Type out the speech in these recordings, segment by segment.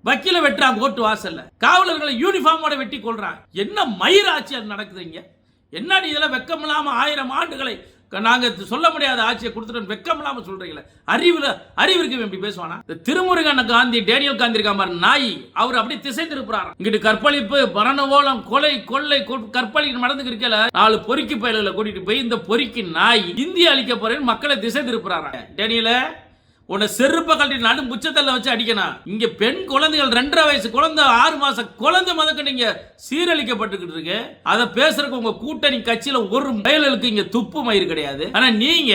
வக்கீல வெட்டுறான் கோர்ட்டு வாசல்ல, காவலர்களை யூனிஃபார்மோட வெட்டி கொள்றான். என்ன மயிர் ஆட்சி அது நடக்குது இங்க? என்னடி இதெல்லாம் வெக்கம் இல்லாம 1000 ஆண்டுகளை நாங்க சொல்ல முடியாத ஆட்சியை கொடுத்துட்டு வெக்கம் இல்லாம சொல்றீங்களே, அறிவு இருக்கு எப்படி பேசுவானா? திருமுருகன் காந்தி, டேனியல் காந்தி இருக்கா மாதிரி நாய், அவர் அப்படி திசை திருப்புறாராம். இங்கிட்டு கற்பழிப்பு, மரணவோலம், கொலை, கொள்ளை, கற்பழிப்பு நடந்துக்கு இருக்கல, 4 பொறுக்கி பயல்களை கூட்டிட்டு போய் இந்த பொறுக்கி நாய் இந்திய அழிக்க போறேன்னு மக்களை திசை திருப்புறாராம். டேனியல, உன்னை செருப்ப கழட்டி நடு புச்சத்தல்ல வச்சு அடிக்கணும். இங்க பெண் குழந்தைகள் 2.5 வயசு குழந்தை, 6 மாச குழந்தை மதக்கு நீங்க சீரழிக்கப்பட்டுக்கிட்டு இருக்கு. அதை பேசுறதுக்கு உங்க கூட்டணி கட்சியில ஒரு பயலுக்கு இங்க துப்பு மயிர் கிடையாது. ஆனா நீங்க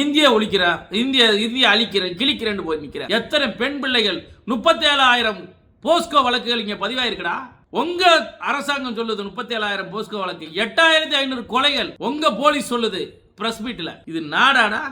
இந்திய ஒழிக்கிற, இந்திய அழிக்கிற, கிழிக்கிறேன்னு போய் நிக்கிற. எத்தனை பெண் பிள்ளைகள், 37,000 போஸ்கோ வழக்குகள் இங்க பதிவாயிருக்குடா. உங்க அரசாங்கம் சொல்லுது 37,000 போஸ்கோ வழக்கு, 8,500 கொலைகள் உங்க போலீஸ் சொல்லுது பிரஸ் மீட்ல. இது நாடாடா?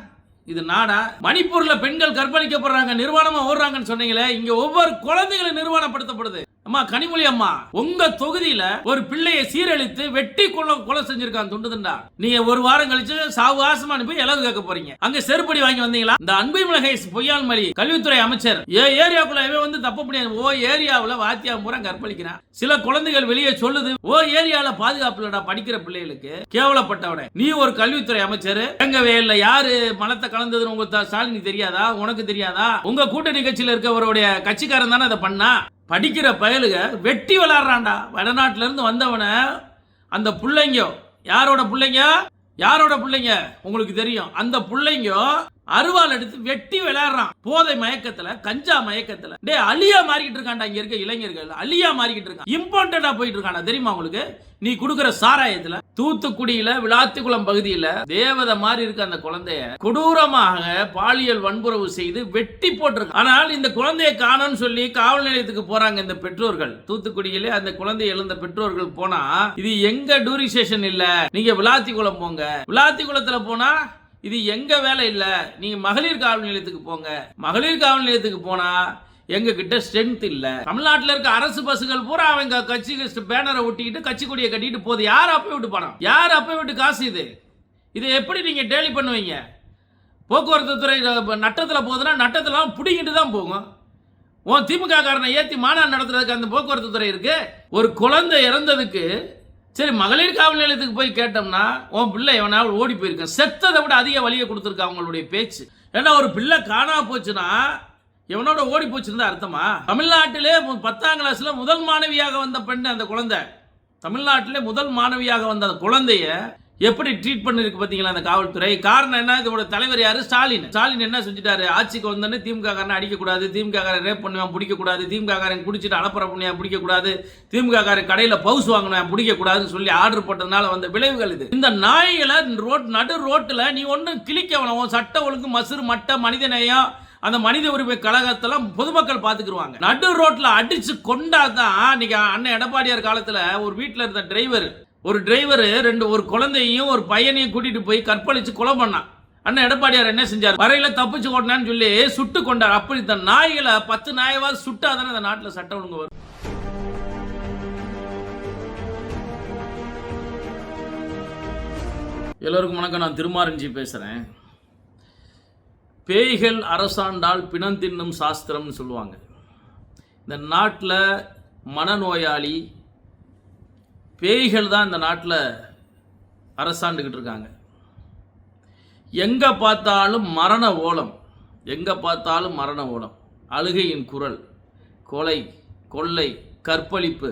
இது நாடா? மணிப்பூர்ல பெண்கள் கற்பழிக்கப்படுறாங்க, நிர்வாணமா ஓடுறாங்கன்னு சொன்னீங்களே, இங்க ஒவ்வொரு குழந்தைகளும் நிர்வாணப்படுத்தப்படுது. அம்மா கனிமொழி அம்மா, உங்க தொகுதியில ஒரு பிள்ளையை சீரழித்து வெட்டி கொலை செஞ்சிருக்கான் துண்டு துண்டா. நீங்க ஒரு வாரம் கழிச்சு சாவாசமான போய் இலவு கேட்க போறீங்க. அங்க செருப்படி வாங்கி வந்தீங்களா? இந்த அன்பில் பொய்யால் மொழி கல்வித்துறை அமைச்சர் ஏரியாக்குள்ள வந்து தப்பு முடியாது. ஓ ஏரியாவுல வாத்தியா பூரா கற்பழிக்கிறான். சில குழந்தைகள் வெளியே சொல்லுது, ஓ ஏரியால பாதுகாப்பு இல்லடா படிக்கிற பிள்ளைகளுக்கு. கேவலப்பட்டவனே, நீ ஒரு கல்வித்துறை அமைச்சர், எங்கவே இல்ல யாரு மலத்தை கலந்ததுன்னு உங்களுக்கு ஸ்டாலின் தெரியாதா? உனக்கு தெரியாதா? உங்க கூட்டணி கட்சியில இருக்கவருடைய கட்சிக்காரன் தானே அதை பண்ணா. படிக்கிற பயலுக வெட்டி விளையாடுறான்டா. வடநாட்டில இருந்து வந்தவன அந்த பிள்ளைங்க, யாரோட பிள்ளைங்க உங்களுக்கு தெரியும். அந்த பிள்ளைங்க அருவாள் எடுத்து வெட்டி விளையாடுறான். போதை மயக்கத்துல, கஞ்சா மயக்கத்துல. டே அலியா மாறிக்கிட்டு இருக்கான்டா. இங்க இருக்க இளைஞர்கள் அலியா மாறிக்கிட்டு இருக்கான். இம்பார்ட்டண்டா போயிட்டு இருக்கானா தெரியுமா உங்களுக்கு? நீ கொடுக்கிற சாராயத்துல. தூத்துக்குடியில விளாத்திக்குளம் பகுதியில தேவதை மாதிரி இருக்க அந்த குழந்தைய கொடூரமாக பாலியல் வன்புறவு செய்து வெட்டி போட்டிருக்கு. ஆனால் இந்த குழந்தையை காணோம்னு சொல்லி காவல் நிலையத்துக்கு போறாங்க இந்த பெற்றோர்கள். தூத்துக்குடியிலே அந்த குழந்தையை எழுந்த பெற்றோர்கள் போனா, இது எங்க டூரிஸ்டேஷன் இல்ல, நீங்க விளாத்திக்குளம் போங்க. விளாத்திக்குளத்துல போனா இது எங்க வேலை இல்ல, நீங்க மகளிர் காவல் நிலையத்துக்கு போங்க. மகளிர் காவல் நிலையத்துக்கு போனா எங்க கிட்ட ஸ்ட்ரென்த் இல்ல. தமிழ்நாட்டில் இருக்க அரசு பஸ்கள் பூரா அவங்க கட்சி பேனரை ஒட்டிக்கிட்டு கட்சி கொடியை கட்டிட்டு போகுது. யார் அப்ப விட்டு பணம், யார் அப்ப விட்டு காசு? இது எப்படி நீங்க டேலி பண்ணுவீங்க? போக்குவரத்து துறை நட்டத்தில் போகுதுன்னா நட்டத்துல பிடிக்கிட்டு தான் போகும். உன் திமுக காரனை ஏற்றி மாநாடு நடத்துறதுக்கு அந்த போக்குவரத்து துறை இருக்கு. ஒரு குழந்தை இறந்ததுக்கு சரி மகளிர் காவல் நிலையத்துக்கு போய் கேட்டோம்னா, உன் பிள்ளை எவனாவது ஓடி போயிருக்க, செத்ததை விட அதிக வழியை கொடுத்துருக்க அவங்களுடைய பேச்சு. ஏன்னா ஒரு பிள்ளை காணா போச்சுன்னா எவனோட ஓடி போச்சுன்னு அர்த்தமா? தமிழ்நாட்டிலே 10ஆம் கிளாஸ்ல முதல் மாணவியாக வந்த பெண் அந்த குழந்தை, தமிழ்நாட்டிலே முதல் மாணவியாக வந்த அந்த குழந்தைய எப்படி ட்ரீட் பண்ணிருக்கு பாத்தீங்களா அந்த காவல்துறை? காரணம் என்ன? இதோட தலைவர் யாரு? ஸ்டாலின். ஸ்டாலின் என்ன செஞ்சுட்டாரு? ஆட்சிக்கு வந்தோன்னு திமுக காரனை அடிக்கக்கூடாது, திமுக காரன் ரேப் பண்ணுவான் பிடிக்கக்கூடாது, திமுக காரன் குடிச்சிட்டு அலப்பற பண்ணியா பிடிக்கக்கூடாது, திமுக காரன் கடையில் பவுஸ் வாங்கினா பிடிக்கக்கூடாதுன்னு சொல்லி ஆர்டர் போட்டதுனால வந்த விளைவுகள் இது. இந்த நாய்களை நடு ரோட்டில் நீ ஒன்றும் கிளிக்கவனும் சட்ட ஒழுங்கு மசுறு மட்ட மனிதநேயம் அந்த மனித உரிமை கழகத்தெல்லாம் பொதுமக்கள் பார்த்துக்குருவாங்க. நடு ரோட்டில் அடிச்சு கொண்டாதான். இன்னைக்கு அண்ணன் எடப்பாடியார் காலத்தில் ஒரு வீட்டில் இருந்த ஒரு டிரைவர் ஒரு குழந்தையும் ஒரு பையனையும் கூட்டிட்டு போய் கற்பழிச்சு கொலை பண்ணான். அண்ணன் எடப்பாடியார் என்ன செஞ்சார்? வரையில தப்பிச்சு கொண்டான்னு சொல்லி சுட்டு கொண்டார். அப்படி இந்த நாய்களை 10 நாயவாது சுட்டாதானே இந்த நாட்டில் சட்டம் ஒழுங்கு வரும். எல்லோருக்கும் வணக்கம். நான் திருமாரஞ்சி பேசுறேன். பேய்கள் அரசாண்டால் பிணம் தின்னும் சாஸ்திரம்னு சொல்லுவாங்க. இந்த நாட்டில் மனநோயாளி பேய்கள் தான் இந்த நாட்டில் அரசாண்டுக்கிட்டு இருக்காங்க. எங்கே பார்த்தாலும் மரண ஓலம், எங்கே பார்த்தாலும் மரண ஓலம், அழுகையின் குரல், கொலை, கொள்ளை, கற்பழிப்பு.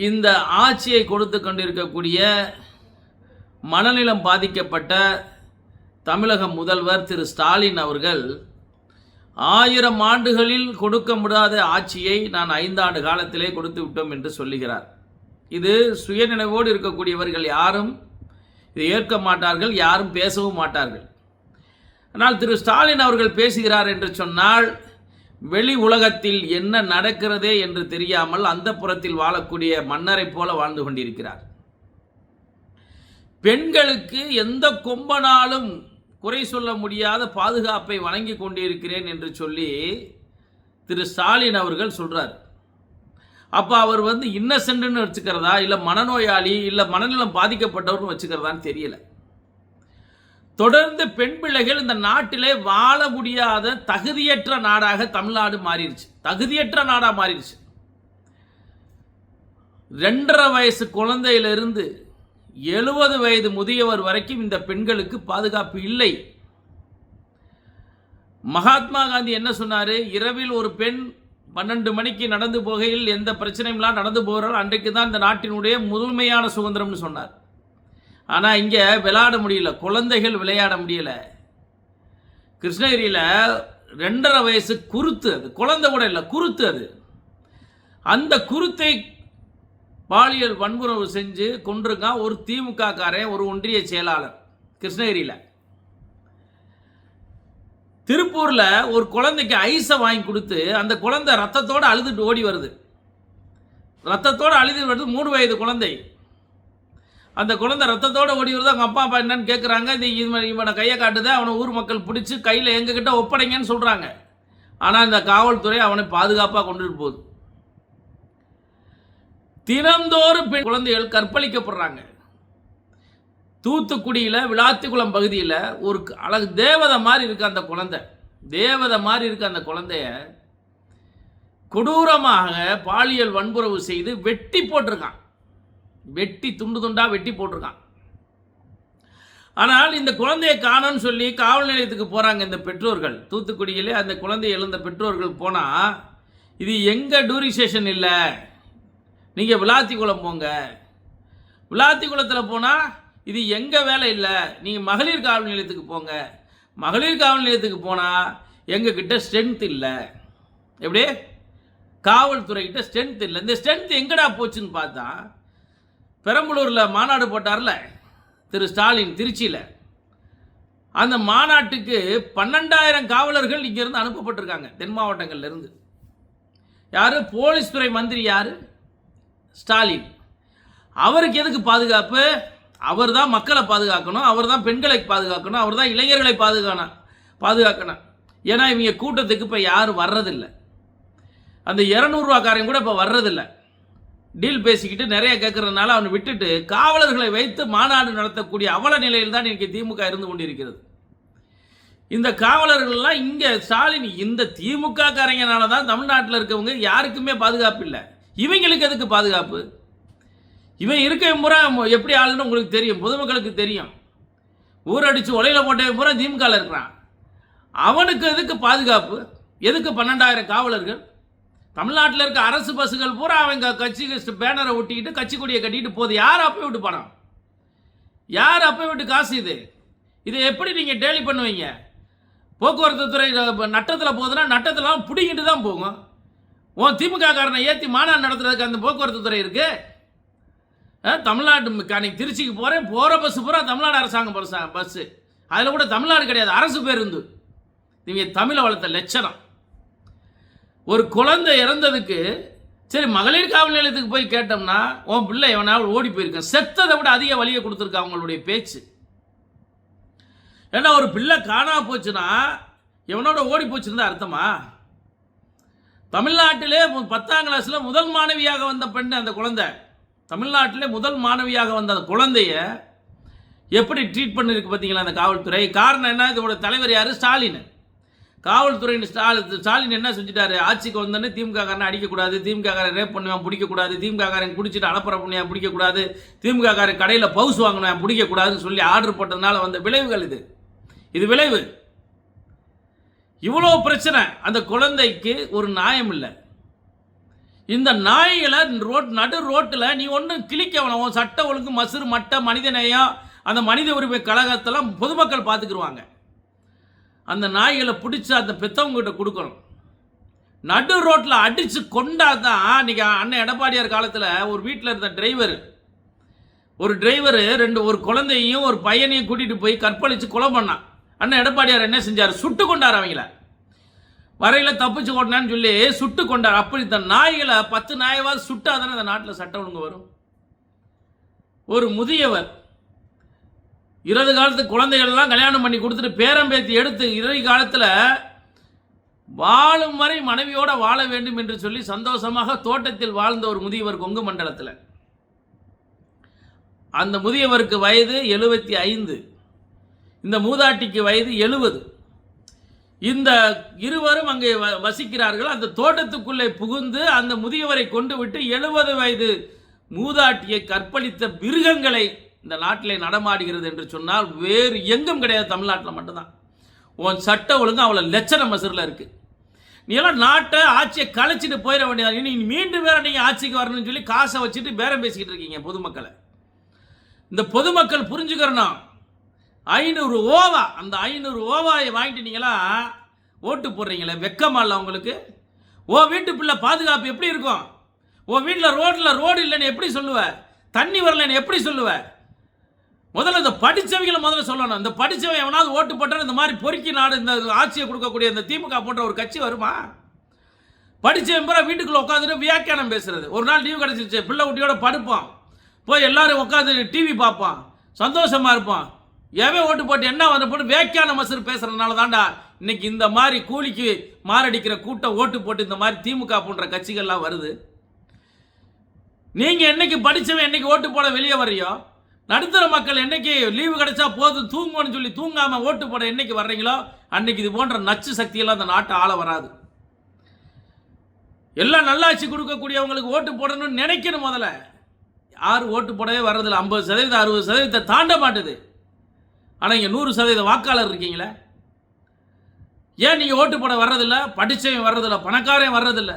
இந்த ஆட்சியை கொடுத்து கொண்டிருக்கக்கூடிய மனநலம் பாதிக்கப்பட்ட தமிழக முதல்வர் திரு ஸ்டாலின் அவர்கள் 1000 ஆண்டுகளில் கொடுக்க முடியாத ஆட்சியை நான் 5 ஆண்டு காலத்திலே கொடுத்து விட்டோம் என்று சொல்லுகிறார். இது சுயநினைவோடு இருக்கக்கூடியவர்கள் யாரும் இதை ஏற்க மாட்டார்கள், யாரும் பேசவும் மாட்டார்கள். ஆனால் திரு ஸ்டாலின் அவர்கள் பேசுகிறார் என்று சொன்னால் வெளி உலகத்தில் என்ன நடக்கிறதே என்று தெரியாமல் அந்த புறத்தில் வாழக்கூடிய மன்னரை போல வாழ்ந்து கொண்டிருக்கிறார். பெண்களுக்கு எந்த கொம்பனாலும் குறை சொல்ல முடியாத பாதுகாப்பை வழங்கி கொண்டிருக்கிறேன் என்று சொல்லி திரு ஸ்டாலின் அவர்கள் சொல்றார். அப்போ அவர் இன்னசென்ட்னு வச்சுக்கிறதா, இல்லை மனநோயாளி, இல்லை மனநலம் பாதிக்கப்பட்டவர்னு வச்சுக்கிறதான்னு தெரியல. தொடர்ந்து பெண் பிள்ளைகள் இந்த நாட்டிலே வாழ முடியாத தகுதியற்ற நாடாக தமிழ்நாடு மாறிடுச்சு. தகுதியற்ற நாடாக மாறிடுச்சு. 2.5 வயசு குழந்தையிலிருந்து 70 வயது முதியவர் வரைக்கும் இந்த பெண்களுக்கு பாதுகாப்பு இல்லை. மகாத்மா காந்தி என்ன சொன்னார்? இரவில் ஒரு பெண் 12 மணிக்கு நடந்து போகையில் எந்த பிரச்சனையும் நடந்து போகிறாள், அன்றைக்கு தான் இந்த நாட்டினுடைய முழுமையான சுதந்திரம்னு சொன்னார். ஆனால் இங்கே விளையாட முடியல, குழந்தைகள் விளையாட முடியல. கிருஷ்ணகிரியில் 2.5 வயசு குருத்து, அது குழந்தை கூட இல்லை, குருத்து. அது அந்த குருத்தை பாலியல் வன்முறை செஞ்சு கொண்டிருக்கான் ஒரு திமுக காரன், ஒரு ஒன்றிய செயலாளர் கிருஷ்ணகிரியில். திருப்பூரில் ஒரு குழந்தைக்கு ஐஸை வாங்கி கொடுத்து அந்த குழந்தை ரத்தத்தோடு அழுதுட்டு ஓடி வருது. ரத்தத்தோடு அழுது வருது, 3 வயது குழந்தை. அந்த குழந்தை ரத்தத்தோடு ஓடி வருது. அவங்க அப்பா என்னன்னு கேட்குறாங்க. இவனை கையை காட்டுது. அவனை ஊர் மக்கள் பிடிச்சி கையில் எங்ககிட்ட ஒப்படைங்கன்னு சொல்கிறாங்க. ஆனால் இந்த காவல்துறை அவனை பாதுகாப்பாக கொண்டுட்டு போகுது. தினந்தோறும் குழந்தைகள் கற்பழிக்கப்படுறாங்க. தூத்துக்குடியில் விளாத்திக்குளம் பகுதியில் ஒரு அழகு தேவதை மாதிரி இருக்கு அந்த குழந்தை. தேவதை மாதிரி இருக்கு அந்த குழந்தைய கொடூரமாக பாலியல் வன்புறவு செய்து வெட்டி போட்டிருக்கான். வெட்டி துண்டு துண்டாக வெட்டி போட்டிருக்கான். ஆனால் இந்த குழந்தையை காணோன்னு சொல்லி காவல் நிலையத்துக்கு போகிறாங்க இந்த பெற்றோர்கள். தூத்துக்குடியிலே அந்த குழந்தையை எழுந்த பெற்றோர்கள் போனால், இது எங்கள் டூரிசேஷன் இல்லை, நீங்கள் விளாத்திக்குளம் போங்க. விளாத்திக்குளத்தில் போனால் இது எங்கள் வேலை இல்லை, நீங்கள் மகளிர் காவல் நிலையத்துக்கு போங்க. மகளிர் காவல் நிலையத்துக்கு போனால் எங்ககிட்ட ஸ்ட்ரென்த் இல்லை. எப்படி? காவல்துறைகிட்ட ஸ்ட்ரென்த் இல்லை. இந்த ஸ்ட்ரென்த் எங்கடா போச்சுன்னு பார்த்தா, பெரம்பலூரில் மாநாடு போட்டார்ல திரு ஸ்டாலின் திருச்சியில், அந்த மாநாட்டுக்கு 12,000 காவலர்கள் இங்கேருந்து அனுப்பப்பட்டிருக்காங்க தென் மாவட்டங்கள்லேருந்து. யார்? போலீஸ் துறை மந்திரி யார்? ஸ்டாலின். அவருக்கு எதுக்கு பாதுகாப்பு? அவர் தான் மக்களை பாதுகாக்கணும், அவர் தான் பெண்களை பாதுகாக்கணும், அவர் தான் இளைஞர்களை பாதுகாக்கணும். ஏன்னா இவங்க கூட்டத்துக்கு இப்போ யாரும் வர்றதில்லை. அந்த 200 ரூபாக்காரங்க கூட இப்போ வர்றதில்லை. டீல் பேசிக்கிட்டு நிறைய கேட்கறதுனால அவனை விட்டுட்டு காவலர்களை வைத்து மாநாடு நடத்தக்கூடிய அவல நிலையில் தான் இன்றைக்கி திமுக இருந்து கொண்டிருக்கிறது. இந்த காவலர்கள்லாம் இங்கே ஸ்டாலின், இந்த திமுக காரங்கனால தான் தமிழ்நாட்டில் இருக்கவங்க யாருக்குமே பாதுகாப்பு இல்லை. இவங்களுக்கு எதுக்கு பாதுகாப்பு? இவன் இருக்க முறை எப்படி ஆளுன்னு உங்களுக்கு தெரியும், பொதுமக்களுக்கு தெரியும். ஊரடிச்சு ஒலையில் போட்ட முறை திமுகவில் இருக்கிறான். அவனுக்கு எதுக்கு பாதுகாப்பு? எதுக்கு 12,000 காவலர்கள்? தமிழ்நாட்டில் இருக்க அரசு பஸ்ஸுகள் பூரா அவங்க கட்சி பேனரை ஒட்டிக்கிட்டு கட்சி கொடியை கட்டிக்கிட்டு போகுது. யார் அப்போ விட்டு பணம்? யார் அப்போ விட்டு காசு? இதை எப்படி நீங்கள் டேலி பண்ணுவீங்க? போக்குவரத்து துறை நட்டத்தில் போகுதுன்னா நட்டத்தில் பிடிங்கிட்டு தான் போகும். திமுக காரனை ஏற்றி மாநாடு நடத்துறதுக்கு அந்த போக்குவரத்து துறை இருக்கு. தமிழ்நாட்டு அன்னைக்கு திருச்சிக்கு போகிற பஸ்ஸு பூரா தமிழ்நாடு அரசாங்கம் பஸ்ஸு. அதில் கூட தமிழ்நாடு கிடையாது, அரசு பேருந்து. இவங்க தமிழை வளர்த்த லட்சணம். ஒரு குழந்தை இறந்ததுக்கு சரி மகளிர் காவல் நிலையத்துக்கு போய் கேட்டோம்னா, உன் பிள்ளை எவனாவது ஓடி போயிருக்கேன், செத்ததை விட அதிக வலியை கொடுத்துருக்கா அவங்களுடைய பேச்சு. ஏன்னா ஒரு பிள்ளை காணாம போச்சுன்னா எவனோட ஓடி போச்சுன்னு தான் அர்த்தமா? தமிழ்நாட்டிலே 10ஆம் கிளாஸில் முதல் மாணவியாக வந்த பெண் அந்த குழந்தை. தமிழ்நாட்டிலே முதல் மாணவியாக வந்த அந்த குழந்தைய எப்படி ட்ரீட் பண்ணிருக்கு பார்த்தீங்களா அந்த காவல்துறை? காரணம் என்ன? இதோட தலைவர் யார்? ஸ்டாலின். காவல்துறையின் ஸ்டாலின் என்ன செஞ்சுட்டாரு? ஆட்சிக்கு வந்தோடனே திமுக காரனை அடிக்கக்கூடாது, திமுக காரன் ரேப் பண்ணுவான் பிடிக்கக்கூடாது, திமுக காரன் குடிச்சிட்டு அலப்பற பண்ணியான் பிடிக்கக்கூடாது, திமுக காரன் கடையில் பவுஸ் வாங்கினான் பிடிக்கக்கூடாதுன்னு சொல்லி ஆர்டர் போட்டதுனால வந்த விளைவுகள் இது விளைவு. இவ்வளோ பிரச்சனை. அந்த குழந்தைக்கு ஒரு நியாயம் இல்லை. இந்த நாய்களை நடு ரோட்டில் நீ ஒன்றும் கிழிக்கவன, உன் சட்ட ஒழுங்கு மசுறு மட்ட மனித நேயம் அந்த மனித உரிமை கழகத்தெல்லாம் பொதுமக்கள் பார்த்துக்குருவாங்க. அந்த நாய்களை பிடிச்சி அந்த பெற்றவங்ககிட்ட கொடுக்கணும். நடு ரோட்டில் அடித்து கொண்டாதான். இன்றைக்கி அண்ணன் எடப்பாடியார் காலத்தில் ஒரு வீட்டில் இருந்த டிரைவர் ஒரு குழந்தையும் ஒரு பையனையும் கூட்டிகிட்டு போய் கற்பழித்து கொலை பண்ணான். அண்ணன் எடப்பாடியார் என்ன செஞ்சார்? சுட்டு கொண்டார். அவங்கள வரையில் தப்பிச்சு கொண்டான்னு சொல்லி சுட்டு கொண்டார். அப்படி இந்த நாய்களை 10 நாயவாது சுட்டாதானே அந்த நாட்டில் சட்டம் ஒழுங்கு வரும். ஒரு முதியவர் இறுதி காலத்து குழந்தைகள்லாம் கல்யாணம் பண்ணி கொடுத்துட்டு பேரம்பேத்தி எடுத்து இறுதி காலத்தில் வாழும் வரை மனைவியோட வாழ வேண்டும் என்று சொல்லி சந்தோஷமாக தோட்டத்தில் வாழ்ந்த ஒரு முதியவர் கொங்கு மண்டலத்தில். அந்த முதியவருக்கு வயது 75. இந்த மூதாட்டிக்கு வயது 70. இந்த இருவரும் அங்கே வசிக்கிறார்கள். அந்த தோட்டத்துக்குள்ளே புகுந்து அந்த முதியவரை கொண்டு விட்டு 70 வயது மூதாட்டியை கற்பழித்த மிருகங்களை இந்த நாட்டிலே நடமாடுகிறது என்று சொன்னால் வேறு எங்கும் கிடையாது, தமிழ்நாட்டில் மட்டும்தான். உன் சட்ட ஒழுங்கு அவ்வளோ லட்சண மசூரில் இருக்குது. நீ எல்லாம் நாட்டை ஆட்சியை கலைச்சிட்டு போயிட வேண்டியது. நீ மீண்டும் வேற நீங்கள் ஆட்சிக்கு வரணும்னு சொல்லி காசை வச்சுட்டு பேரம் பேசிக்கிட்டு இருக்கீங்க பொதுமக்களை. இந்த பொதுமக்கள் புரிஞ்சுக்கிறணும். 500 ஓவா, அந்த 500 ஓவாயை வாங்கிட்டு நீங்களா ஓட்டு போடுறீங்களே, வெக்கமா இல்லை உங்களுக்கு? ஓ வீட்டு பிள்ளை பாதுகாப்பு எப்படி இருக்கும்? ஓ வீட்டில் ரோடு இல்லைன்னு எப்படி சொல்லுவ? தண்ணி வரலன்னு எப்படி சொல்லுவ? முதல்ல இந்த படித்தவங்களை முதல்ல சொல்லணும். இந்த படித்தவன் எவனாவது ஓட்டு போட்டால் இந்த மாதிரி பொறுக்கி நாடு இந்த ஆட்சியை கொடுக்கக்கூடிய இந்த திமுக போன்ற ஒரு கட்சி வருமா? படித்தவன் பூரா வீட்டுக்குள்ளே உட்காந்துட்டு வியாக்கியானம் பேசுறது. ஒரு நாள் லீவு கிடச்சிருச்சு, பிள்ளை குட்டியோட படுப்பான், போய் எல்லாரும் உட்காந்து டிவி பார்ப்பான், சந்தோஷமாக இருப்பான். எவன் ஓட்டு போட்டு என்ன வந்து போட்டு வியாக்கியான மசூர் பேசுறதுனால தான்டா இன்னைக்கு இந்த மாதிரி கூலிக்கு மாரடிக்கிற கூட்டம் ஓட்டு போட்டு இந்த மாதிரி திமுக போன்ற கட்சிகள்லாம் வருது. நீங்கள் என்னைக்கு படித்தவன் என்னைக்கு ஓட்டு போட வெளியே வரையோ, நடுத்தர மக்கள் என்னைக்கு லீவு கிடைச்சா போதும் தூங்குவோன்னு சொல்லி தூங்காமல் ஓட்டு போட என்னைக்கு வர்றீங்களோ அன்னைக்கு இது போன்ற நச்சு சக்தியெல்லாம் அந்த நாட்டை ஆள வராது. எல்லாம் நல்லாட்சி கொடுக்கக்கூடியவங்களுக்கு ஓட்டு போடணும்னு நினைக்கணும். முதல்ல யாரும் ஓட்டு போடவே வர்றதில்லை. 50%, 60% தாண்ட மாட்டுது. ஆனால் இங்கே 100% வாக்காளர் இருக்கீங்களே, ஏன் நீங்கள் ஓட்டு போட வர்றதில்லை? படித்தவன் வர்றதில்லை, பணக்காரன் வர்றதில்லை,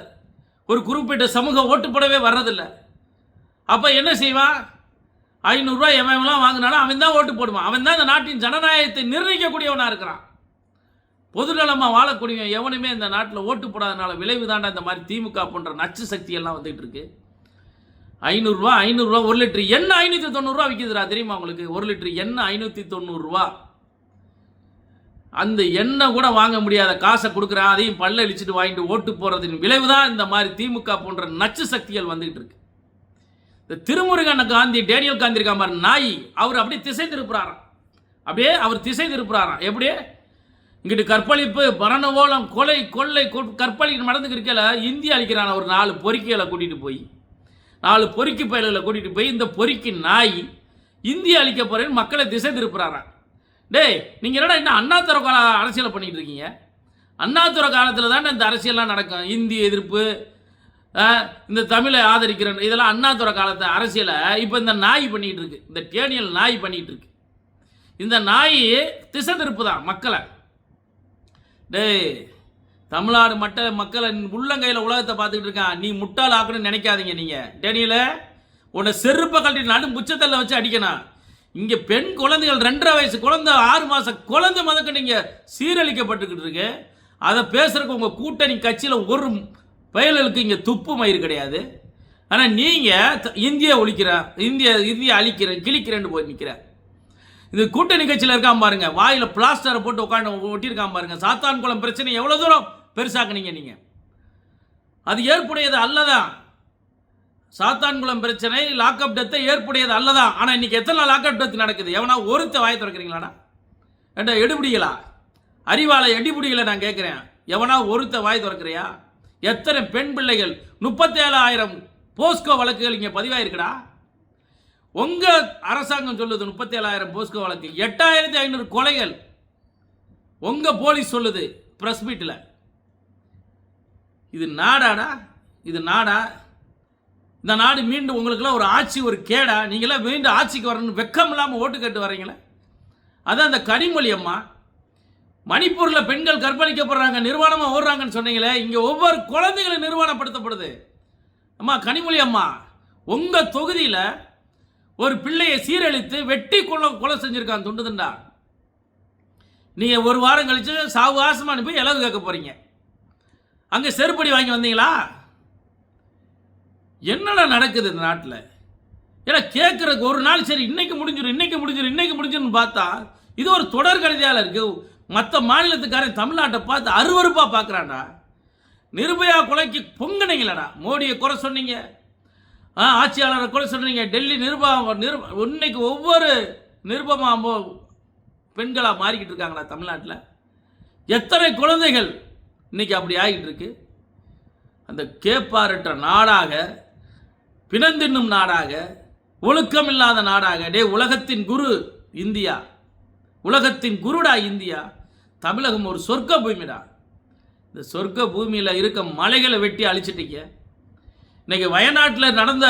ஒரு குறிப்பிட்ட சமூகம் ஓட்டு போடவே வர்றதில்லை. அப்போ என்ன செய்வான்? 500 ரூபாய் எவன்லாம் வாங்கினாலும் அவன் தான் ஓட்டு போடுவான். அவன் தான் இந்த நாட்டின் ஜனநாயகத்தை நிர்ணயிக்கக்கூடியவனாக இருக்கிறான். பொதுநலமாக வாழக்கூடிய எவனுமே இந்த நாட்டில் ஓட்டு போடாதனால விளைவு தாண்டா இந்த மாதிரி திமுக போன்ற நச்சு சக்தி எல்லாம் வந்துட்டு இருக்கு. 500 ரூபா 1 லிட்டர் எண்ணெய் 590 ரூபா விற்கிதுரா, தெரியுமா உங்களுக்கு? 1 லிட்டர் எண்ணெய் 590 ரூபா. அந்த எண்ணெய் கூட வாங்க முடியாத காசை கொடுக்குறான், அதையும் பல்ல அழிச்சிட்டு வாங்கிட்டு ஓட்டு போகிறதின் விளைவு தான் இந்த மாதிரி திமுக போன்ற நச்சு சக்திகள் வந்துகிட்டு இருக்கு. இந்த திருமுருகன் காந்தி, டேனியல் காந்தி இருக்கா மாதிரி நாய், அவர் அப்படியே திசை திருப்புறாராம். அப்படியே அவர் திசை திருப்புறாராம். எப்படியே இங்கிட்டு கற்பழிப்பு, மரணவோலம், கொலை, கொள்ளை, கற்பழிப்பு நடந்துக்கு இருக்கல, இந்தியா அழிக்கிறான ஒரு 4 பொறுக்கிகளை கூட்டிகிட்டு போய், 4 பொறுக்கி பயல்களை கூட்டிகிட்டு போய் இந்த பொறுக்கி நாய் இந்தியா அழிக்க போகிறேன்னு மக்களை திசை திருப்புறாராம். டேய், நீங்கள் என்னடா இன்னும் அண்ணாதுரை கால அரசியலை பண்ணிகிட்டு இருக்கீங்க? அண்ணாதுரை காலத்தில் தானே இந்த அரசியல்லாம் நடக்கும். இந்திய எதிர்ப்பு, இந்த தமிழை ஆதரிக்கிற இதெல்லாம் அண்ணாதுரை காலத்தை அரசியலை இப்போ இந்த நாய் பண்ணிகிட்டு இருக்கு. இந்த டேனியல் நாய் பண்ணிகிட்டு இருக்கு. இந்த நாய் திசை திருப்பு தான் மக்களை. டேய், தமிழ்நாடு மக்களை உள்ளங்கையில் உலகத்தை பார்த்துக்கிட்டு இருக்கான். நீ முட்டாள் ஆக்கணும்னு நினைக்காதீங்க. நீங்கள் டேனியல உன்னை செருப்பை கழட்டி நடு புச்சத்தல்ல வச்சு அடிக்கணும். இங்கே பெண் குழந்தைகள் 2.5 வயசு குழந்தை, 6 மாத குழந்தை மதக்க நீங்கள் சீரழிக்கப்பட்டுக்கிட்டு இருக்கு. அதை பேசுறதுக்கு உங்கள் கூட்டணி கட்சியில் ஒரு பயலுக்கு இங்கே துப்பு மயிறு கிடையாது. ஆனால் நீங்கள் இந்தியா இந்தியா கிழிக்கிறேன்னு போய் நிற்கிற இது கூட்டணி கட்சியில் இருக்காம பாருங்க. வாயில் பிளாஸ்டரை போட்டு உட்காந்து ஒட்டியிருக்காம பாருங்க. சாத்தான்குளம் பிரச்சனை எவ்வளோ தூரம் பெருசாக்குனீங்க நீங்கள். அது ஏற்புடையது அல்லதான். சாத்தான்குளம் பிரச்சனை லாக்அப் டெத்தை ஏற்புடையது அல்லதான். ஆனால் இன்னைக்கு எத்தனை நாள் லாக்அப் டெத் நடக்குது? எவனா ஒருத்த வாயை திறக்கிறீங்களாடா? ஏண்டா எடுபிடிகளா? அறிவாளை எடிபிடிகளை நான் கேட்குறேன். எவனா ஒருத்த வாய் திறக்கிறியா? எத்தனை பெண் பிள்ளைகள் 37,000 போஸ்கோ வழக்குகள் இங்கே பதிவாயிருக்குடா. உங்கள் அரசாங்கம் சொல்லுது 37,000 போஸ்கோ வழக்கு, 8,500 கொலைகள் உங்கள் போலீஸ் சொல்லுது ப்ரெஸ் மீட்டில். இது நாடாடா? இது நாடா? இந்த நாடு மீண்டும் உங்களுக்குலாம் ஒரு ஆட்சி, ஒரு கேடா? நீங்களாம் மீண்டும் ஆட்சிக்கு வரணும்னு வெக்கம் இல்லாமல் ஓட்டு கேட்டு வரீங்களே. அதான் அந்த கனிமொழி அம்மா, மணிப்பூரில் பெண்கள் கற்பழிக்கப்படுறாங்க, நிர்வாணமாக ஓடுறாங்கன்னு சொன்னீங்களே, இங்கே ஒவ்வொரு குழந்தைகளும் நிர்வாணப்படுத்தப்படுது. அம்மா கனிமொழி அம்மா, உங்கள் தொகுதியில் ஒரு பிள்ளையை சீரழித்து வெட்டி கொலை செஞ்சுருக்கான் துண்டுதுண்டா. நீங்கள் ஒரு வாரம் கழித்து சாவகாசமாக அனுப்பி இலவு கேட்க போகிறீங்க. அங்கே செருப்படி வாங்கி வந்தீங்களா? என்னடா நடக்குது இந்த நாட்டில்? ஏன்னா கேட்குறதுக்கு ஒரு நாள் சரி இன்னைக்கு முடிஞ்சிடும் பார்த்தா இது ஒரு தொடர் கழுதியால் இருக்குது. மற்ற மாநிலத்துக்காரன் தமிழ்நாட்டை பார்த்து அருவருப்பாக பார்க்குறான்டா. நிர்பயா கொலைக்கு பொங்குனீங்களடா. மோடியை குறை சொன்னீங்க, ஆட்சியாளரை குறை சொன்னீங்க. டெல்லி இன்னைக்கு ஒவ்வொரு நிருபமாக பெண்களாக மாறிக்கிட்டு இருக்காங்களா தமிழ்நாட்டில்? எத்தனை குழந்தைகள் இன்னைக்கு அப்படி ஆகிட்டு இருக்கு? அந்த கேப்பாரற்ற நாடாக, பிணந்தின்னும் நாடாக, ஒழுக்கம் இல்லாத நாடாக. உலகத்தின் குரு இந்தியா, உலகத்தின் குருடா இந்தியா. தமிழகம் ஒரு சொர்க்க பூமிடா. இந்த சொர்க்க பூமியில் இருக்க மலைகளை வெட்டி அழிச்சிட்டீங்க. இன்னைக்கு வயநாட்டில் நடந்த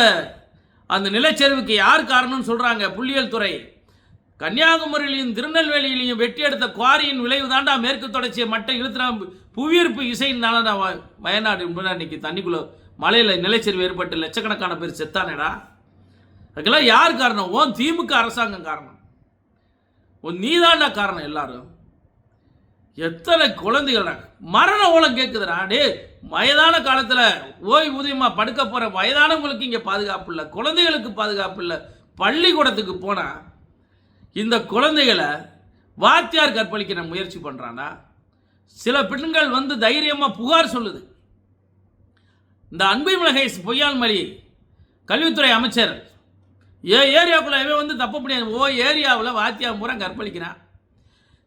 அந்த நிலச்சரிவுக்கு யார் காரணம்னு சொல்கிறாங்க புள்ளியியல் துறை. கன்னியாகுமரியிலையும் திருநெல்வேலியிலையும் வெட்டி எடுத்த குவாரியின் விளைவு தாண்டா மேற்கு தொடர்ச்சியை மட்டை இழுத்துனா புவியீர்ப்பு இசையினால வயநாடு இன்னைக்கு தண்ணிக்குள்ளே மலையில் நிலச்சரிவு ஏற்பட்டு லட்சக்கணக்கான பேர் செத்தானேடா. அதுக்கெல்லாம் யார் காரணம்? ஓன் திமுக அரசாங்கம் காரணம். நீதாண்டா காரணம். எல்லாரும் எத்தனை குழந்தைகள் மரண ஓலம் கேட்குதுடா. டே, வயதான காலத்தில் ஓய்வூதியமாக படுக்க போகிற வயதானவங்களுக்கு இங்கே பாதுகாப்பு இல்லை, குழந்தைகளுக்கு பாதுகாப்பு இல்லை. பள்ளிக்கூடத்துக்கு போனால் இந்த குழந்தைகளை வாத்தியார் கற்பழிக்கிற முயற்சி பண்ணுறானா? சில பெண்கள் வந்து தைரியமாக புகார் சொல்லுது. இந்த அன்பில் பொய்யால் மொழி கல்வித்துறை அமைச்சர் ஏரியாவுக்குள்ளே வந்து தப்ப முடியாது. ஏரியாவில் வாத்தியார் பூரா கற்பழிக்கிறான்.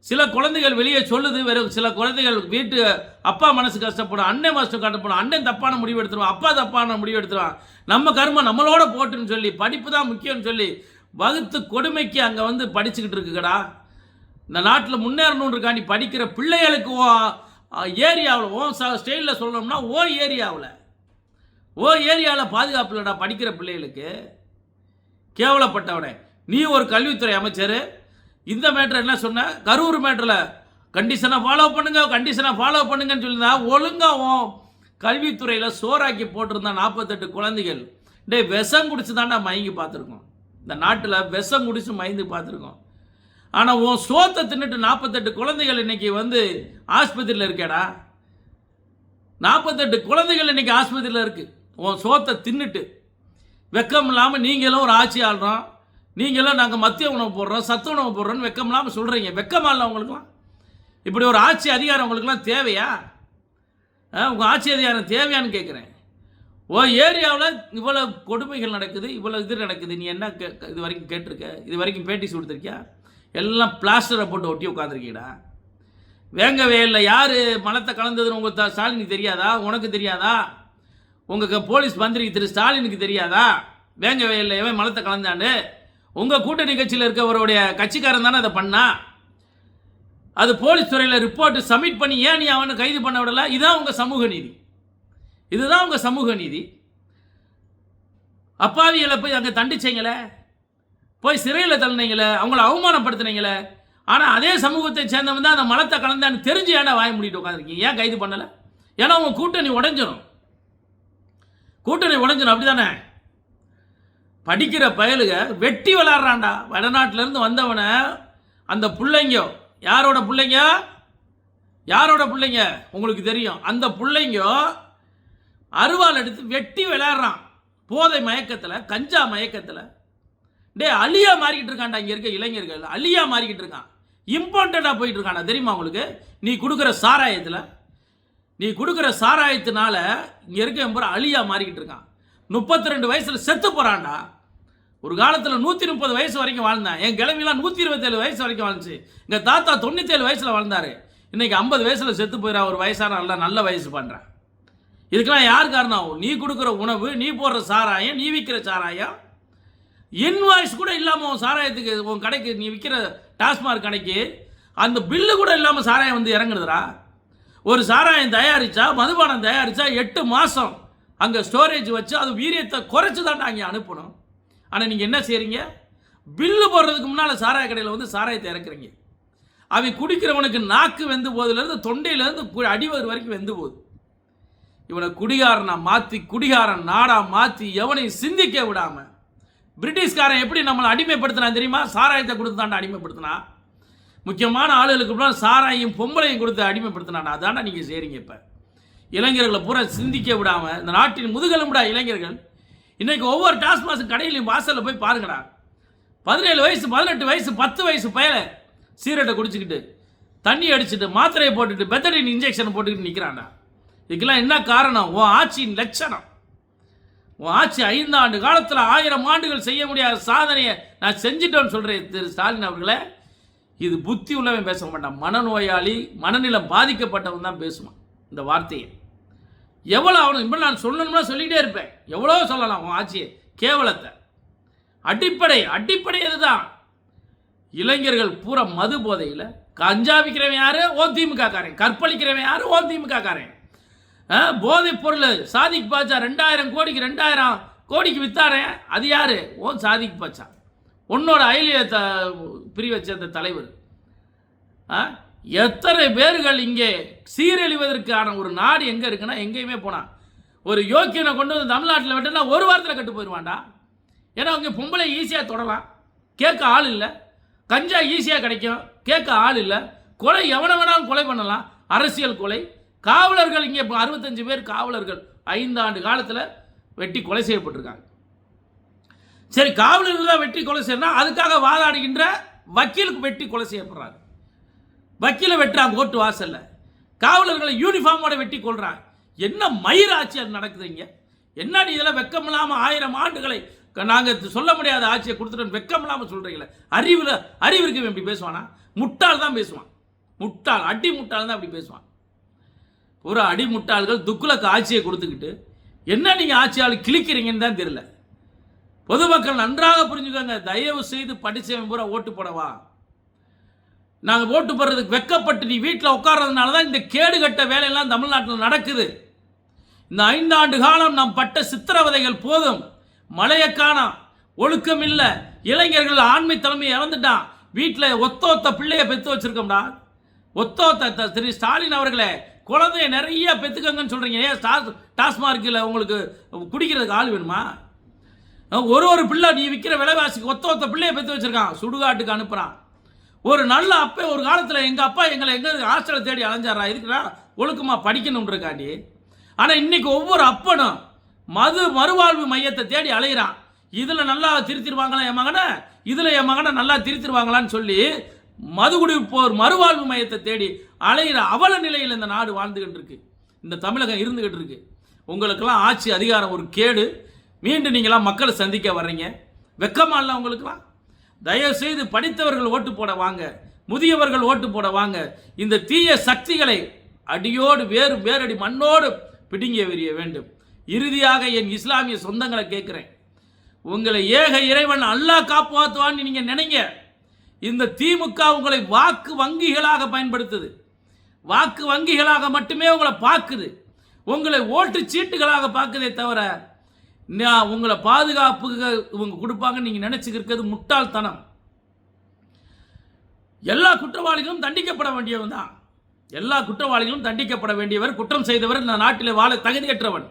சில குழந்தைகள் வெளியே சொல்லுது. வெறும் சில குழந்தைகள் வீட்டு அப்பா மனசு கஷ்டப்படும், அண்ணன் மனசு கஷ்டப்படும், அண்ணன் தப்பான முடிவு எடுத்துருவான், அப்பா தப்பான முடிவு எடுத்துருவான், நம்ம கர்மம் நம்மளோட போட்டுன்னு சொல்லி படிப்பு தான் முக்கியம்னு சொல்லி வகுத்து கொடுமைக்கு அங்கே வந்து படிச்சுக்கிட்டு இருக்குக்கடா. இந்த நாட்டில் முன்னேறணுன்றக்காண்டி படிக்கிற பிள்ளைகளுக்கு ஏரியாவில் ஸ்டைலில் சொல்லணும்னா ஏரியாவில் பாதுகாப்பு இல்லைடா படிக்கிற பிள்ளைகளுக்கு. கேவலப்பட்டவனே, நீ ஒரு கல்வித்துறை அமைச்சர். இந்த மேட்டர் என்ன சொன்ன? கரூர் மேட்டரில் கண்டிஷனை ஃபாலோ பண்ணுங்கன்னு சொல்லியிருந்தா ஒழுங்காக கல்வித்துறையில் சோறாக்கி போட்டிருந்தா 48 குழந்தைகள். டே, விஷம் குடிச்சு தாண்டா மயங்கி பார்த்துருக்கோம். இந்த நாட்டில் விஷம் குடிச்சு மயந்து பார்த்துருக்கோம். ஆனால் உன் சோத்தை தின்னுட்டு 48 குழந்தைகள் இன்னைக்கு வந்து ஆஸ்பத்திரியில் இருக்கேடா. 48 குழந்தைகள் இன்னைக்கு ஆஸ்பத்திரியில் இருக்குது. உன் சோத்தை தின்னுட்டு வெக்கம் இல்லாமல் நீங்களும் ஒரு ஆட்சி ஆள்றோம், நீங்களும் நாங்கள் மத்திய உணவு போடுறோம், சத்து உணவு போடுறோன்னு வெக்கம் இல்லாமல் சொல்கிறீங்க. வெக்கமா இல்லை உங்களுக்குலாம்? இப்படி ஒரு ஆட்சி அதிகாரம் உங்களுக்குலாம் தேவையா? உங்கள் ஆட்சி அதிகாரம் தேவையான்னு கேட்குறேன். ஏரியாவில் இவ்வளோ கொடுமைகள் நடக்குது, இவ்வளோ இது நடக்குது. நீ என்ன இது வரைக்கும் கேட்டிருக்க? இது வரைக்கும் பேட்டி கொடுத்துருக்கியா? எல்லாம் பிளாஸ்டரை போட்டு ஒட்டி உட்காந்துருக்கீடா. வேங்கவே இல்லை. யார் மலத்தை கலந்ததுன்னு உங்கள் ஸ்டாலினுக்கு தெரியாதா? உனக்கு தெரியாதா? உங்கள் போலீஸ் மந்திரிக்கு ஸ்டாலினுக்கு தெரியாதா? வேங்கவே இல்லை எவன் மலத்தை கலந்தாண்டு? உங்கள் கூட்டணி கட்சியில் இருக்கவருடைய கட்சிக்காரன் தானே அதை பண்ணா. அது போலீஸ் துறையில் ரிப்போர்ட் சப்மிட் பண்ணி ஏன் நீ அவனை கைது பண்ண விடலை? இதுதான் உங்கள் சமூக நீதி. இதுதான் உங்கள் சமூக நீதி. அப்பாவிகளை போய் அங்கே தண்டிச்சிங்களே, போய் சிறையில் தள்ளினீங்களே, அவங்கள அவமானப்படுத்தினீங்களே. ஆனால் அதே சமூகத்தை சேர்ந்தவன் தான் அந்த மலத்தை கலந்தான்னு தெரிஞ்சு ஏன்னா வாய மூடிட்டு உட்காந்துருக்கீங்க. ஏன் கைது பண்ணலை? ஏன்னா உங்கள் கூட்டணி உடைஞ்சிடும். அப்படி தானே? படிக்கிற பயலுக வெட்டி விளாட்றான்டா. வடநாட்டிலேருந்து வந்தவனை அந்த பிள்ளைங்க யாரோட பிள்ளைங்க உங்களுக்கு தெரியும். அந்த பிள்ளைங்க அருவாள் எடுத்து வெட்டி விளையாடுறான். போதை மயக்கத்தில், கஞ்சா மயக்கத்தில். டே, அழியா மாறிக்கிட்டு இருக்கான்டா. இங்கே இருக்க இளைஞர்கள் அழியா மாறிக்கிட்டு இருக்கான். இம்பார்ட்டண்ட்டாக போயிட்டு இருக்கான்டா. தெரியுமா உங்களுக்கு? நீ கொடுக்குற சாராயத்தினால இங்கே இருக்க எம்பூரா அழியா மாறிக்கிட்டு இருக்கான். 32 வயசில் செத்து போகிறான்டா. ஒரு காலத்தில் 130 வயசு வரைக்கும் வாழ்ந்தான். என் கிழமையெல்லாம் 127 வயசு வரைக்கும் வாழ்ந்துச்சு. எங்கள் தாத்தா 97 வயசில் வாழ்ந்தார். இன்னைக்கு 50 வயசில் செத்து போயிடா. ஒரு வயசான நல்ல வயசு பண்ணுறான். இதுக்கெல்லாம் யார் காரணம்? நீ கொடுக்குற உணவு, நீ போடுற சாராயம், நீ விற்கிற சாராயம். இன்வாய்ஸ் கூட இல்லாமல் சாராயத்துக்கு உன் கடைக்கு நீ விற்கிற டாஸ்மாக் கடைக்கு அந்த பில்லு கூட இல்லாமல் சாராயம் வந்து இறங்குறதுடா. ஒரு சாராயம் தயாரித்தா, மதுபானம் தயாரித்தா 8 மாதம் அங்கே ஸ்டோரேஜ் வச்சு அது வீரியத்தை குறைச்சி தாண்டா அங்கே அனுப்பணும். ஆனால் நீங்கள் என்ன செய்கிறீங்க? பில்லு போடுறதுக்கு முன்னால் சாராய கடையில் வந்து சாராயத்தை இறக்குறீங்க. அவன் குடிக்கிறவனுக்கு நாக்கு வெந்து போகுதுலேருந்து தொண்டையிலேருந்து அடிவது வரைக்கும் வெந்து போகுது. இவனை குடிகாரன் நாடா மாற்றி எவனையும் சிந்திக்க விடாமல் பிரிட்டிஷ்காரன் எப்படி நம்மளை அடிமைப்படுத்தினான் தெரியுமா? சாராயத்தை கொடுத்து தாண்டா அடிமைப்படுத்தினா. முக்கியமான ஆளுகளுக்கு சாராயம் பொம்பளையும் கொடுத்து அடிமைப்படுத்தினான். அதாண்டா நீங்கள் செய்கிறீங்க. இப்போ இளைஞர்களை பூரா சிந்திக்க விடாமல் இந்த நாட்டின் முதுகெலும்புடா இளைஞர்கள். இன்றைக்கி ஒவ்வொரு டாஸ்மாக் கடையிலையும் வாசலில் போய் பாருங்கடா. 17 வயசு 18 வயசு 10 வயசு பயலை சீரட்டை குடிச்சிக்கிட்டு தண்ணி அடிச்சுட்டு மாத்திரையை போட்டுட்டு பெத்தடின் இன்ஜெக்ஷனை போட்டுக்கிட்டு நிற்கிறான்டா. இதுக்கெல்லாம் என்ன காரணம்? உன் ஆட்சியின் லட்சணம். உன் ஆட்சி 5 ஆண்டு காலத்தில் 1000 ஆண்டுகள் செய்ய முடியாத சாதனையை நான் செஞ்சிட்டோன்னு சொல்கிறேன் திரு ஸ்டாலின் அவர்களே. இது புத்தி உள்ளவன் பேச மாட்டான். மனநோயாளி, மனநிலம் பாதிக்கப்பட்டவன் தான் பேசுவான் இந்த வார்த்தையை. எவ்வளோ அவனுக்கு இப்போ நான் சொல்லணும்னா சொல்லிக்கிட்டே இருப்பேன். எவ்வளோ சொல்லலாம் உன் ஆட்சியை, கேவலத்தை. அடிப்படை இதுதான். இளைஞர்கள் பூரா மது போதையில் கஞ்சா விற்கிறவன் யாரு? ஓன் திமுக காரன். கற்பழிக்கிறவன் யாரு? ஓன் திமுக காரன். போதைப் பொருள் சாதிக் பாச்சா 2000 கோடிக்கு 2000 கோடிக்கு வித்தாரேன், அது யாரு? ஓன் சாதிக் பாச்சா, உன்னோட அயலிய பிரிவை சேர்ந்த தலைவர். எத்தனை பேர்கள் இங்கே சீரழிவதற்கான ஒரு நாடு எங்கே இருக்குன்னா எங்கேயுமே போனான். ஒரு யோக்கியனை கொண்டு வந்து தமிழ்நாட்டில் விட்டுனா ஒரு வாரத்தில் கட்டு போயிடுவான்டா. ஏன்னா அவங்க பொம்பளை ஈஸியாக தொடலாம், கேட்க ஆள் இல்லை. கஞ்சா ஈஸியாக கிடைக்கும், கேட்க ஆள் இல்லை. கொலை எவனை வேணாலும் கொலை பண்ணலாம், அரசியல் கொலை. காவலர்கள் இங்கே 65 பேர் காவலர்கள் 5 ஆண்டு காலத்தில் வெட்டி கொலை செய்யப்பட்டிருக்காங்க. சரி, காவலர்கள் தான் வெட்டி கொலை செய்யணும், அதுக்காக வாதாடுகின்ற வக்கீலுக்கு வெட்டி கொலை செய்யப்படுறாங்க. வக்கீலை வெட்டுறாங்க கோர்ட்டு வாசல்ல. காவலர்களை யூனிஃபார்மோட வெட்டி கொள்றாங்க. என்ன மயிர் ஆட்சி அது நடக்குதுங்க? என்னடி இதெல்லாம் வெக்கம் இல்லாமல் 1000 ஆண்டுகளை நாங்கள் சொல்ல முடியாத ஆட்சியை கொடுத்துட்டு வெக்கம் இல்லாமல் சொல்கிறீங்களே. அறிவு இருக்கு எப்படி பேசுவானா? முட்டாள் தான் பேசுவான். முட்டாள், அடி முட்டாள் தான் அப்படி பேசுவான். ஒரு அடி முட்டாள்கள் துக்குலக்கு ஆட்சியை கொடுத்துக்கிட்டு என்ன நீங்கள் ஆட்சியாளர் கிழிக்கிறீங்கன்னு தான் தெரியல. பொதுமக்கள் நன்றாக புரிஞ்சுக்கோங்க. தயவு செய்து படித்தவன் பூரா ஓட்டு போடவா. நாங்கள் ஓட்டு போடுறதுக்கு வெக்கப்பட்டு நீ வீட்டில் உட்கார்றதுனால தான் இந்த கேடுகட்ட வேலையெல்லாம் தமிழ்நாட்டில் நடக்குது. இந்த 5 ஆண்டு காலம் நாம் பட்ட சித்திரவதைகள் போதும். மழையை காணோம், ஒழுக்கம் இல்லை, இளைஞர்கள் ஆண்மை தலைமையை இழந்துட்டான். வீட்டில் ஒத்த பிள்ளைய பெற்று வச்சிருக்கோம்டா. ஒத்த திரு ஸ்டாலின் அவர்களே, குழந்தைய நிறைய பெற்றுக்கங்கன்னு சொல்கிறீங்க. ஏன் டாஸ்மார்க்கில் உங்களுக்கு குடிக்கிறதுக்கு ஆள் வேணுமா? ஒரு பிள்ளை நீ விற்கிற விலைவாசிக்கு ஒத்த பிள்ளைய பெற்று வச்சிருக்கான், சுடுகாட்டுக்கு அனுப்புகிறான். ஒரு நல்ல அப்பா ஒரு காலத்தில் எங்கள் அப்பா எங்கே ஹாஸ்டலில் தேடி அலைஞ்சாரா, இதுக்குடா ஒழுக்கமாக படிக்கணுன்றக்காண்டி. ஆனால் இன்னைக்கு ஒவ்வொரு அப்பனும் மறுவாழ்வு மையத்தை தேடி அலைகிறான். இதில் நல்லா திருத்திடுவாங்களா என் மகனை, இதில் என் மகனை நல்லா திருத்திடுவாங்களான்னு சொல்லி மதுகுடிப்போர் மறுவாழ்வு மையத்தை தேடி அலைகிற அவல நிலையில் இந்த நாடு வாழ்ந்துகிட்டு இருக்கு, இந்த தமிழகம் இருந்துகிட்டு இருக்கு. உங்களுக்கெல்லாம் ஆட்சி அதிகாரம் ஒரு கேடு. மீண்டும் நீங்களாம் மக்களை சந்திக்க வர்றீங்க, வெக்கமா இல்லை உங்களுக்கெல்லாம்? தயவுசெய்து படித்தவர்கள் ஓட்டு போட வாங்க, முதியவர்கள் ஓட்டு போட வாங்க. இந்த தீய சக்திகளை அடியோடு வேரடி மண்ணோடு பிடுங்கிய வெறிய வேண்டும். இறுதியாக என் இஸ்லாமிய சொந்தங்களை கேட்குறேன், உங்களை ஏக இறைவன் அல்லாஹ் காப்பாற்றுவான்னு நீங்கள் நினைங்க. இந்த திமுக உங்களை வாக்கு வங்கிகளாக பயன்படுத்துது, வாக்கு வங்கிகளாக மட்டுமே உங்களை பார்க்குது, உங்களை ஓட்டு சீட்டுகளாக பார்க்குதே தவிர உங்களை பாதுகாப்புக்கு இவங்க கொடுப்பாங்கன்னு நீங்கள் நினச்சிக்கிறது முட்டாள்தனம். எல்லா குற்றவாளிகளும் தண்டிக்கப்பட வேண்டியவன் தான். எல்லா குற்றவாளிகளும் தண்டிக்கப்பட வேண்டியவர், குற்றம் செய்தவர் இந்த நாட்டில் வாழ தகுதியற்றவன்.